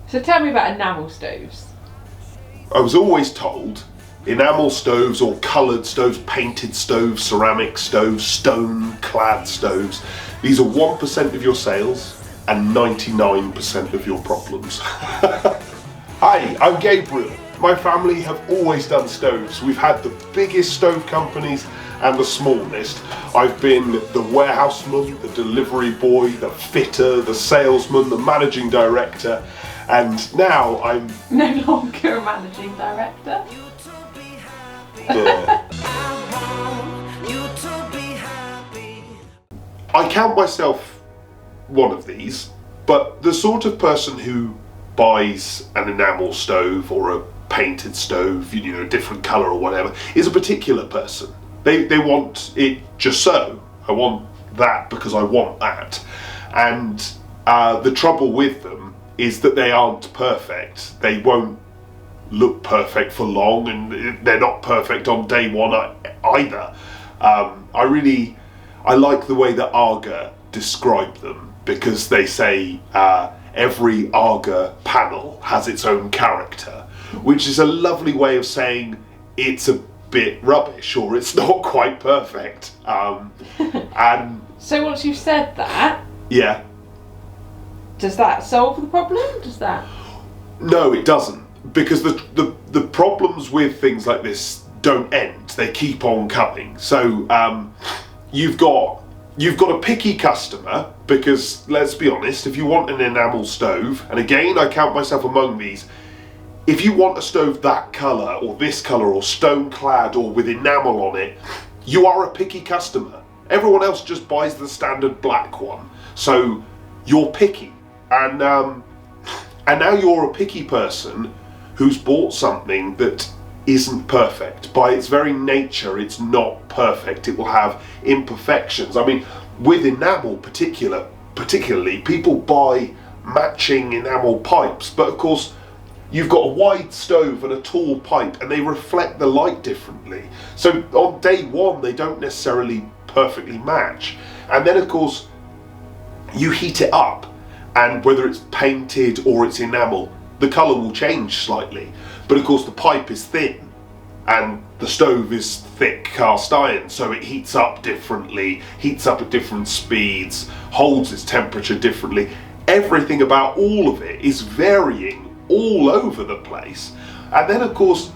So tell me about enamel stoves. I was always told enamel stoves or coloured stoves, painted stoves, ceramic stoves, stone clad stoves, these are 1% of your sales and 99% of your problems. Hi, I'm Gabriel. My family have always done stoves. We've had the biggest stove companies and the smallest. I've been the warehouseman, the delivery boy, the fitter, the salesman, the managing director, and now I'm no longer a managing director. I count myself one of these, but the sort of person who buys an enamel stove or a painted stove, you know, a different colour or whatever, is a particular person. They want it just so. I want that because I want that. And the trouble with them is that they aren't perfect. They won't look perfect for long, and they're not perfect on day one either. I like the way that Aga described them, because they say every Aga panel has its own character, which is a lovely way of saying it's a bit rubbish or it's not quite perfect. And so once you've said that, yeah, does that solve the problem? Does that? No, it doesn't, because the problems with things like this don't end. They keep on coming. So you've got a picky customer, because let's be honest, if you want an enamel stove, and again I count myself among these, if you want a stove that colour or this colour or stone clad or with enamel on it, you are a picky customer. Everyone else just buys the standard black one. So you're picky. And now you're a picky person who's bought something that isn't perfect. By its very nature, it's not perfect. It will have imperfections. I mean, with enamel particularly, people buy matching enamel pipes, but of course, you've got a wide stove and a tall pipe, and they reflect the light differently. So on day one, they don't necessarily perfectly match. And then of course, you heat it up, and whether it's painted or it's enamel, the colour will change slightly. But of course the pipe is thin and the stove is thick cast iron, so it heats up differently, heats up at different speeds, holds its temperature differently. Everything about all of it is varying all over the place. And then of course,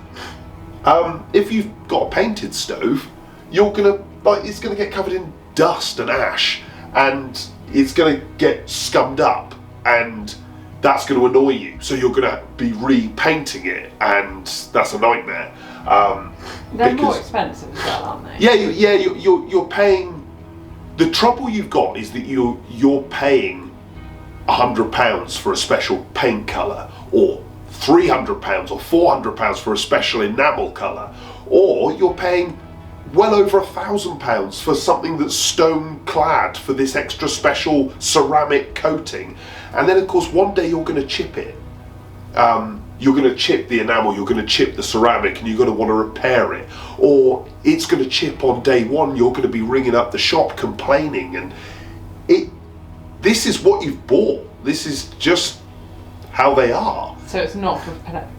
if you've got a painted stove, it's gonna get covered in dust and ash, and it's going to get scummed up, and that's going to annoy you. So you're going to be repainting it, and that's a nightmare. They're more expensive as well, aren't they? Yeah. You're paying. The trouble you've got is that you're paying £100 for a special paint colour, or £300 or £400 for a special enamel colour, or you're paying well over £1,000 for something that's stone clad for this extra special ceramic coating. And then of course one day you're going to chip it. You're going to chip the enamel, you're going to chip the ceramic, and you're going to want to repair it. Or it's going to chip on day one, you're going to be ringing up the shop complaining. And this is what you've bought. This is just how they are. So it's not for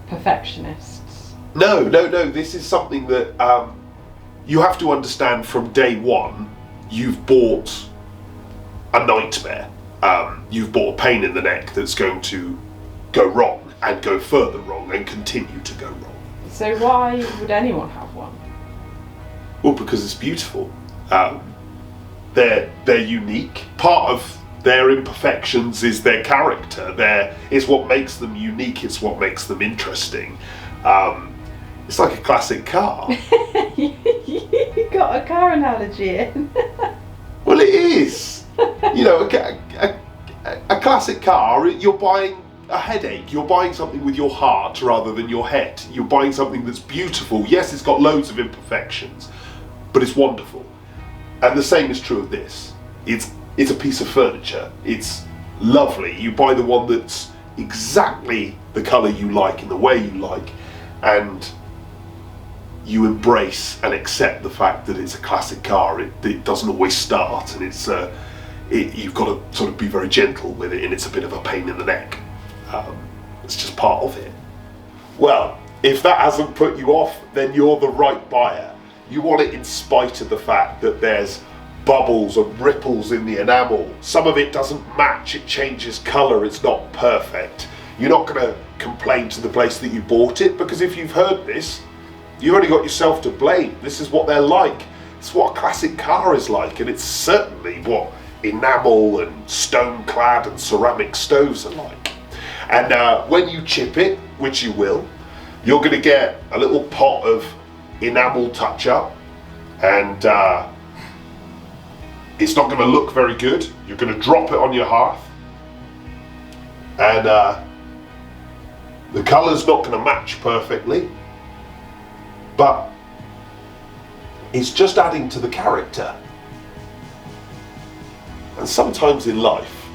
perfectionists? No. This is something that you have to understand from day one. You've bought a nightmare. You've bought a pain in the neck that's going to go wrong and go further wrong and continue to go wrong. So why would anyone have one? Well, because it's beautiful. They're unique. Part of their imperfections is their character. It's what makes them unique. It's what makes them interesting. It's like a classic car. You got a car analogy in. Well, it is. You know, a classic car, you're buying a headache. You're buying something with your heart rather than your head. You're buying something that's beautiful. Yes, it's got loads of imperfections, but it's wonderful. And the same is true of this. It's a piece of furniture. It's lovely. You buy the one that's exactly the colour you like and the way you like, and you embrace and accept the fact that it's a classic car. It doesn't always start, and you've got to sort of be very gentle with it, and it's a bit of a pain in the neck. It's just part of it. Well, if that hasn't put you off, then you're the right buyer. You want it in spite of the fact that there's bubbles and ripples in the enamel. Some of it doesn't match, it changes colour, it's not perfect. You're not going to complain to the place that you bought it, because if you've heard this, you've only got yourself to blame. This is what they're like. It's what a classic car is like, and it's certainly what enamel and stone clad and ceramic stoves are like. And when you chip it, which you will, you're going to get a little pot of enamel touch up, and it's not going to look very good. You're going to drop it on your hearth, and the colour's not going to match perfectly, but it's just adding to the character. And sometimes in life,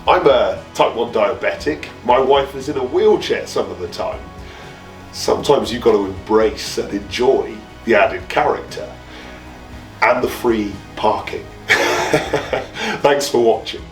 I'm a type 1 diabetic, my wife is in a wheelchair some of the time. Sometimes you've got to embrace and enjoy the added character and the free parking. Thanks for watching.